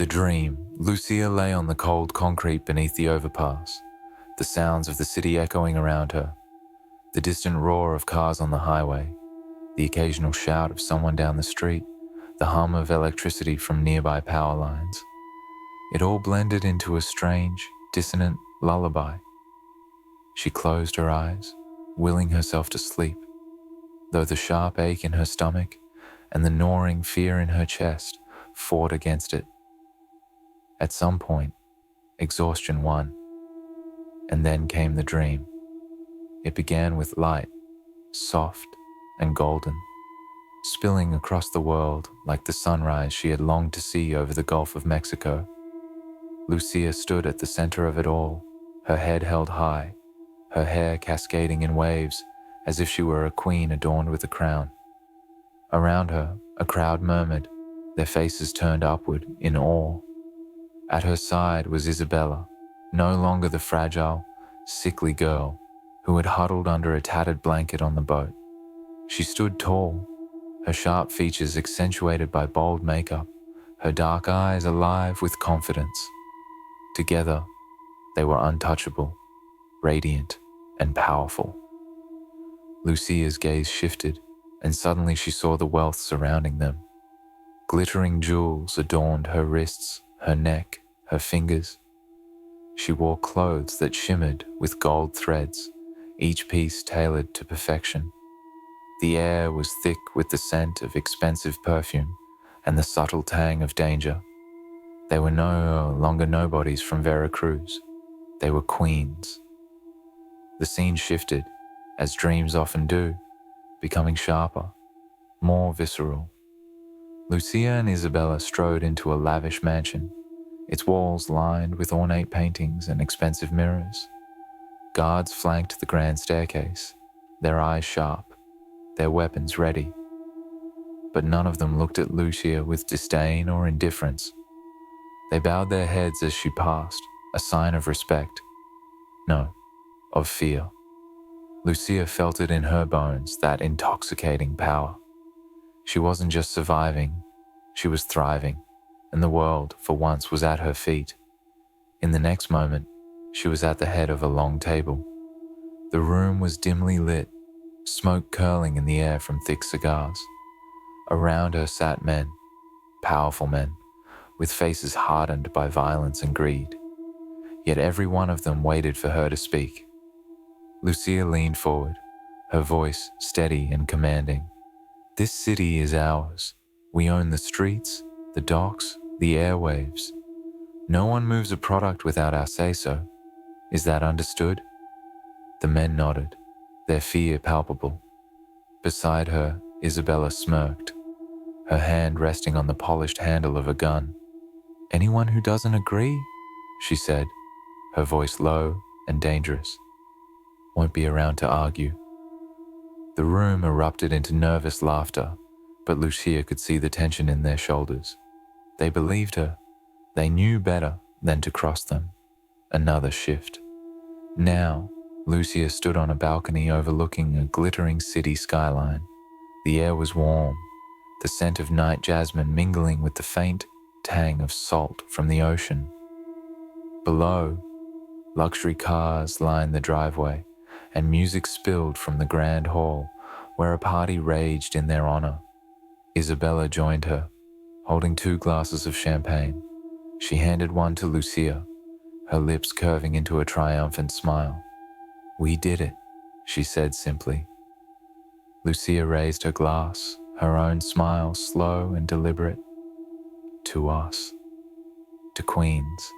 The dream. Lucia lay on the cold concrete beneath the overpass, the sounds of the city echoing around her, the distant roar of cars on the highway, the occasional shout of someone down the street, the hum of electricity from nearby power lines. It all blended into a strange, dissonant lullaby. She closed her eyes, willing herself to sleep, though the sharp ache in her stomach and the gnawing fear in her chest fought against it. At some point, exhaustion won, and then came the dream. It began with light, soft and golden, spilling across the world like the sunrise she had longed to see over the Gulf of Mexico. Lucia stood at the center of it all, her head held high, her hair cascading in waves as if she were a queen adorned with a crown. Around her, a crowd murmured, their faces turned upward in awe. At her side was Isabela, no longer the fragile, sickly girl who had huddled under a tattered blanket on the boat. She stood tall, her sharp features accentuated by bold makeup, her dark eyes alive with confidence. Together, they were untouchable, radiant, and powerful. Lucia's gaze shifted, and suddenly she saw the wealth surrounding them. Glittering jewels adorned her wrists, her neck, her fingers. She wore clothes that shimmered with gold threads, each piece tailored to perfection. The air was thick with the scent of expensive perfume and the subtle tang of danger. They were no longer nobodies from Veracruz. They were queens. The scene shifted, as dreams often do, becoming sharper, more visceral. Lucia and Isabela strode into a lavish mansion, its walls lined with ornate paintings and expensive mirrors. Guards flanked the grand staircase, their eyes sharp, their weapons ready. But none of them looked at Lucia with disdain or indifference. They bowed their heads as she passed, a sign of respect. No, of fear. Lucia felt it in her bones, that intoxicating power. She wasn't just surviving, she was thriving, and the world, for once, was at her feet. In the next moment, she was at the head of a long table. The room was dimly lit, smoke curling in the air from thick cigars. Around her sat men, powerful men, with faces hardened by violence and greed. Yet every one of them waited for her to speak. Lucia leaned forward, her voice steady and commanding. This city is ours. We own the streets, the docks, the airwaves. No one moves a product without our say-so. Is that understood? The men nodded, their fear palpable. Beside her, Isabela smirked, her hand resting on the polished handle of a gun. Anyone who doesn't agree? She said, her voice low and dangerous. Won't be around to argue. The room erupted into nervous laughter, but Lucia could see the tension in their shoulders. They believed her. They knew better than to cross them. Another shift. Now, Lucia stood on a balcony overlooking a glittering city skyline. The air was warm, the scent of night jasmine mingling with the faint tang of salt from the ocean. Below, luxury cars lined the driveway, and music spilled from the grand hall where a party raged in their honor. Isabela joined her, holding 2 glasses of champagne. She handed one to Lucia, her lips curving into a triumphant smile. We did it, she said simply. Lucia raised her glass, her own smile slow and deliberate. To us. To Queens.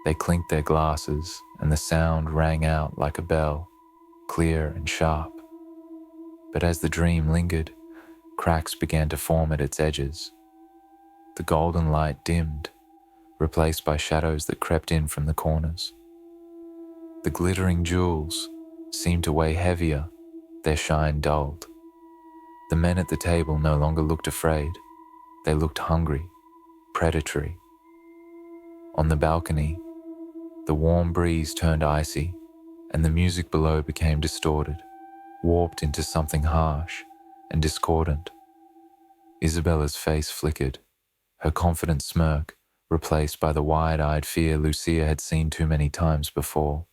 They clinked their glasses, and the sound rang out like a bell, clear and sharp. But as the dream lingered, cracks began to form at its edges. The golden light dimmed, replaced by shadows that crept in from the corners. The glittering jewels seemed to weigh heavier, their shine dulled. The men at the table no longer looked afraid. They looked hungry, predatory. On the balcony, the warm breeze turned icy, and the music below became distorted, warped into something harsh and discordant. Isabela's face flickered, her confident smirk replaced by the wide-eyed fear Lucia had seen too many times before.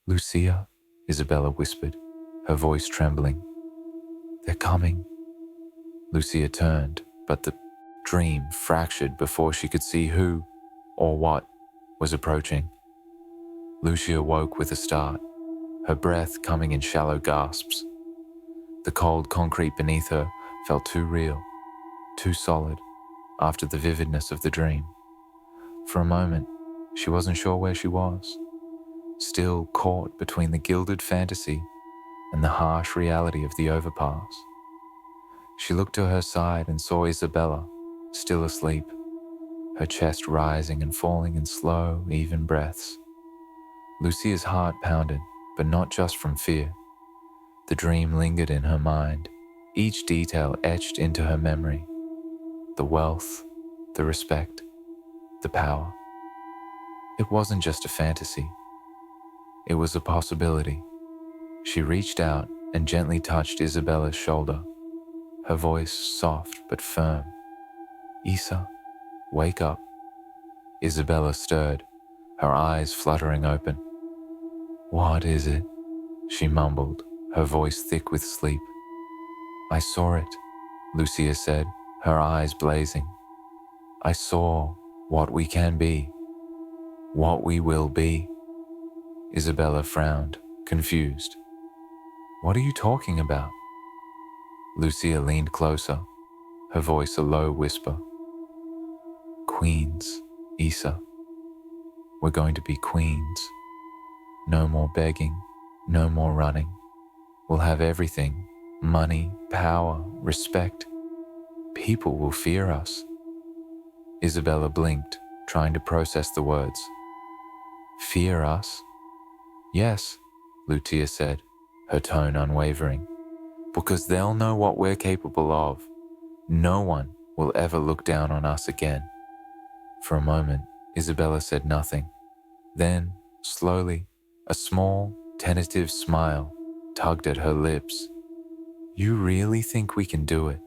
"Lucia," Isabela whispered, her voice trembling. "They're coming." Lucia turned, but the dream fractured before she could see who, or what, was approaching. Lucia woke with a start, her breath coming in shallow gasps. The cold concrete beneath her felt too real, too solid, after the vividness of the dream. For a moment, she wasn't sure where she was, still caught between the gilded fantasy and the harsh reality of the overpass. She looked to her side and saw Isabela, still asleep, her chest rising and falling in slow, even breaths. Lucia's heart pounded, but not just from fear. The dream lingered in her mind, each detail etched into her memory. The wealth, the respect, the power. It wasn't just a fantasy. It was a possibility. She reached out and gently touched Isabela's shoulder, her voice soft but firm. "Isa, wake up." Isabela stirred, her eyes fluttering open. "What is it?" she mumbled, her voice thick with sleep. "I saw it," Lucia said, her eyes blazing. "I saw what we can be, what we will be." Isabela frowned, confused. "What are you talking about?" Lucia leaned closer, her voice a low whisper. "Queens, Isa. We're going to be queens. No more begging, no more running. We'll have everything, money, power, respect. People will fear us." Isabela blinked, trying to process the words. "Fear us?" "Yes," Lucia said, her tone unwavering. "Because they'll know what we're capable of. No one will ever look down on us again." For a moment, Isabela said nothing. Then, slowly, a small, tentative smile tugged at her lips. "You really think we can do it?"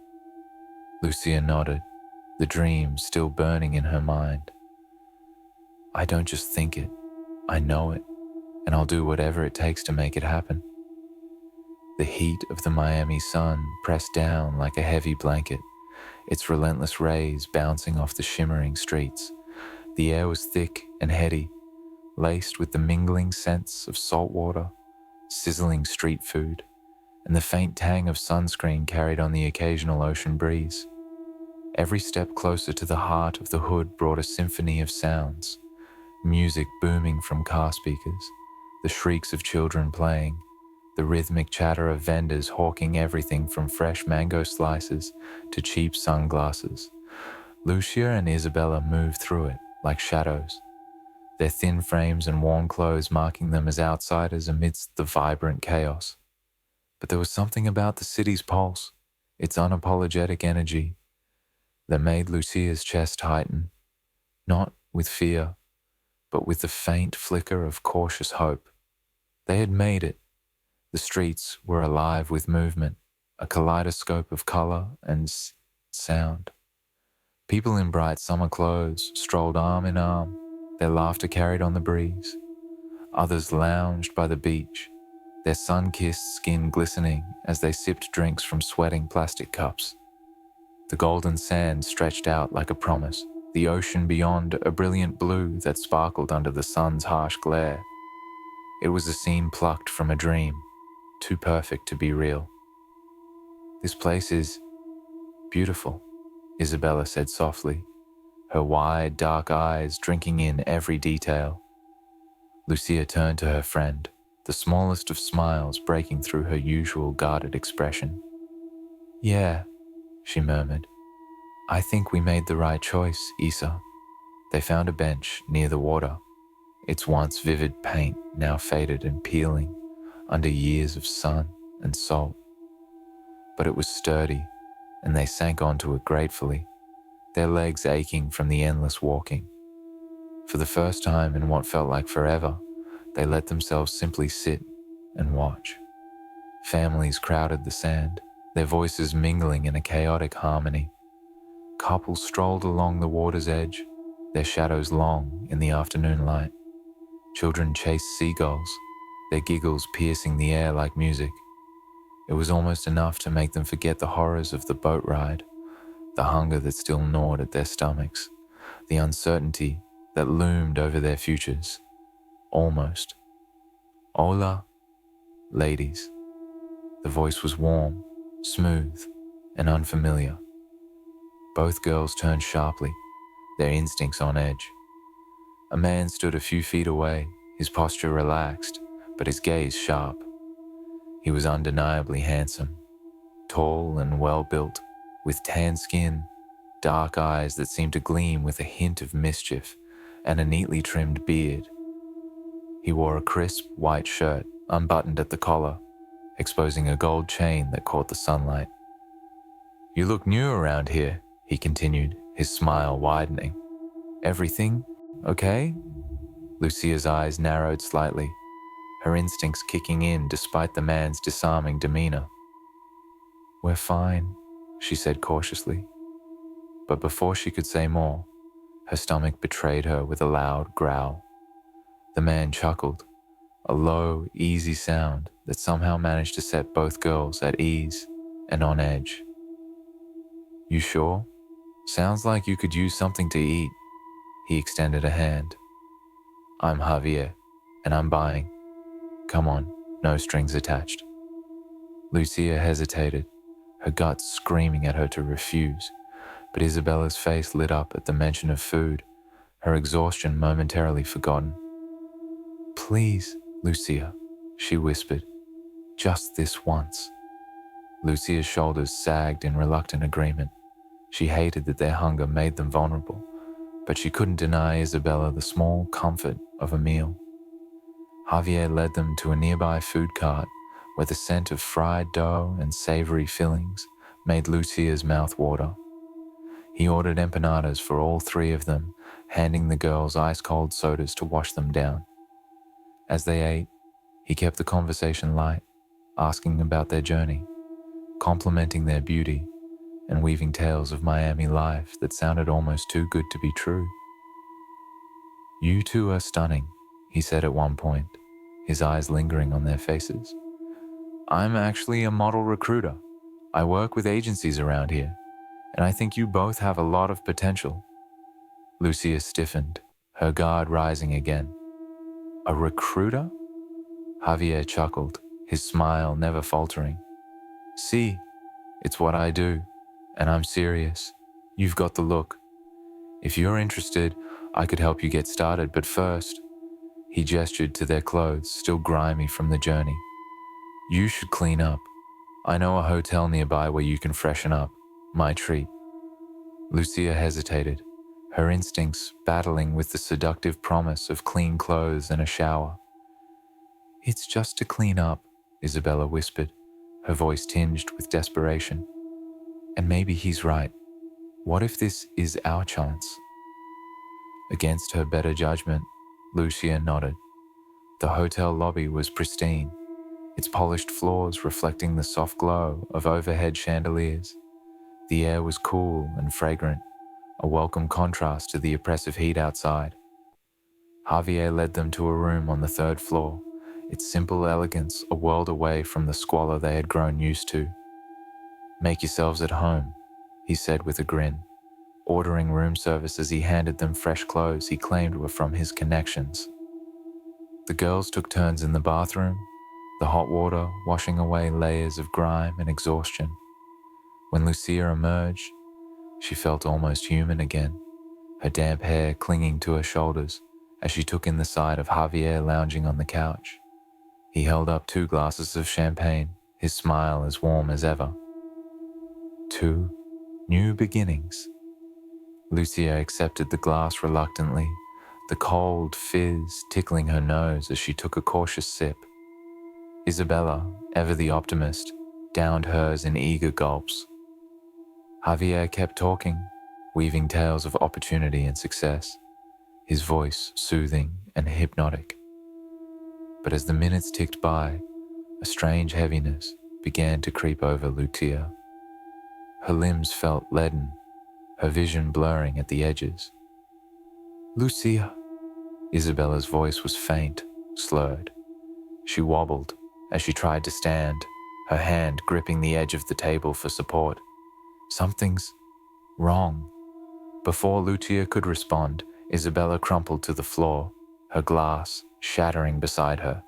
Lucia nodded, the dream still burning in her mind. "I don't just think it, I know it, and I'll do whatever it takes to make it happen." The heat of the Miami sun pressed down like a heavy blanket, its relentless rays bouncing off the shimmering streets. The air was thick and heady, laced with the mingling scents of salt water, sizzling street food, and the faint tang of sunscreen carried on the occasional ocean breeze. Every step closer to the heart of the hood brought a symphony of sounds, music booming from car speakers, the shrieks of children playing, the rhythmic chatter of vendors hawking everything from fresh mango slices to cheap sunglasses. Lucia and Isabela moved through it like shadows, their thin frames and worn clothes marking them as outsiders amidst the vibrant chaos. But there was something about the city's pulse, its unapologetic energy, that made Lucia's chest tighten, not with fear, but with the faint flicker of cautious hope. They had made it. The streets were alive with movement, a kaleidoscope of color and sound. People in bright summer clothes strolled arm in arm, their laughter carried on the breeze. Others lounged by the beach, their sun-kissed skin glistening as they sipped drinks from sweating plastic cups. The golden sand stretched out like a promise, the ocean beyond a brilliant blue that sparkled under the sun's harsh glare. It was a scene plucked from a dream, too perfect to be real. "This place is beautiful," Isabela said softly, her wide, dark eyes drinking in every detail. Lucia turned to her friend, the smallest of smiles breaking through her usual guarded expression. "Yeah," she murmured. "I think we made the right choice, Isa." They found a bench near the water, its once vivid paint now faded and peeling under years of sun and salt. But it was sturdy, and they sank onto it gratefully, their legs aching from the endless walking. For the first time in what felt like forever, they let themselves simply sit and watch. Families crowded the sand, their voices mingling in a chaotic harmony. Couples strolled along the water's edge, their shadows long in the afternoon light. Children chased seagulls, their giggles piercing the air like music. It was almost enough to make them forget the horrors of the boat ride, the hunger that still gnawed at their stomachs, the uncertainty that loomed over their futures. Almost. Hola, ladies. The voice was warm, smooth, and unfamiliar. Both girls turned sharply, their instincts on edge. A man stood a few feet away, his posture relaxed, but his gaze sharp. He was undeniably handsome, tall and well-built, with tan skin, dark eyes that seemed to gleam with a hint of mischief, and a neatly trimmed beard. He wore a crisp white shirt, unbuttoned at the collar, exposing a gold chain that caught the sunlight. "You look new around here," he continued, his smile widening. "Everything okay?" Lucia's eyes narrowed slightly, her instincts kicking in despite the man's disarming demeanor. "We're fine," she said cautiously. But before she could say more, her stomach betrayed her with a loud growl. The man chuckled, a low, easy sound that somehow managed to set both girls at ease and on edge. "You sure? Sounds like you could use something to eat." He extended a hand. "I'm Javier, and I'm buying. Come on, no strings attached." Lucia hesitated, her guts screaming at her to refuse, but Isabella's face lit up at the mention of food, her exhaustion momentarily forgotten. "Please, Lucia," she whispered, "just this once." Lucia's shoulders sagged in reluctant agreement. She hated that their hunger made them vulnerable, but she couldn't deny Isabela the small comfort of a meal. Javier led them to a nearby food cart where the scent of fried dough and savory fillings made Lucia's mouth water. He ordered empanadas for all three of them, handing the girls ice-cold sodas to wash them down. As they ate, he kept the conversation light, asking about their journey, complimenting their beauty, and weaving tales of Miami life that sounded almost too good to be true. "You two are stunning," he said at one point, his eyes lingering on their faces. "I'm actually a model recruiter. I work with agencies around here, and I think you both have a lot of potential." Lucia stiffened, her guard rising again. "A recruiter?" Javier chuckled, his smile never faltering. "See, it's what I do, and I'm serious. You've got the look. If you're interested, I could help you get started, but first," he gestured to their clothes, still grimy from the journey, "you should clean up. I know a hotel nearby where you can freshen up. My treat." Lucia hesitated, her instincts battling with the seductive promise of clean clothes and a shower. "It's just to clean up," Isabela whispered, her voice tinged with desperation. "And maybe he's right. What if this is our chance?" Against her better judgment, Lucia nodded. The hotel lobby was pristine, its polished floors reflecting the soft glow of overhead chandeliers. The air was cool and fragrant, a welcome contrast to the oppressive heat outside. Javier led them to a room on the third floor, its simple elegance a world away from the squalor they had grown used to. "Make yourselves at home," he said with a grin, ordering room service as he handed them fresh clothes he claimed were from his connections. The girls took turns in the bathroom, the hot water washing away layers of grime and exhaustion. When Lucia emerged, she felt almost human again, her damp hair clinging to her shoulders as she took in the sight of Javier lounging on the couch. He held up 2 glasses of champagne, his smile as warm as ever. 2 new beginnings. Lucia accepted the glass reluctantly, the cold fizz tickling her nose as she took a cautious sip. Isabela, ever the optimist, downed hers in eager gulps. Javier kept talking, weaving tales of opportunity and success, his voice soothing and hypnotic. But as the minutes ticked by, a strange heaviness began to creep over Lucia. Her limbs felt leaden, her vision blurring at the edges. "Lucia." Isabella's voice was faint, slurred. She wobbled as she tried to stand, her hand gripping the edge of the table for support. "Something's wrong." Before Lucia could respond, Isabela crumpled to the floor, her glass shattering beside her.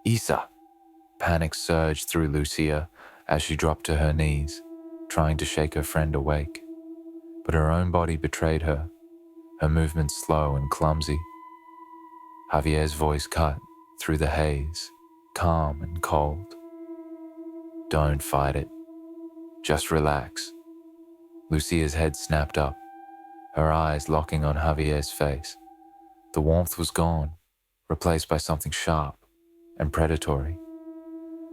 "Isa!" Panic surged through Lucia as she dropped to her knees, trying to shake her friend awake. But her own body betrayed her, her movements slow and clumsy. Javier's voice cut through the haze, calm and cold. "Don't fight it. Just relax." Lucia's head snapped up, her eyes locking on Javier's face. The warmth was gone, replaced by something sharp and predatory.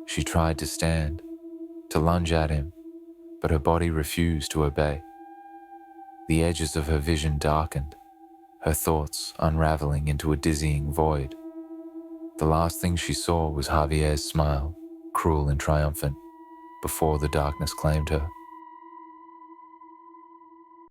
She tried to stand, to lunge at him, but her body refused to obey. The edges of her vision darkened, her thoughts unraveling into a dizzying void. The last thing she saw was Javier's smile, cruel and triumphant, before the darkness claimed her.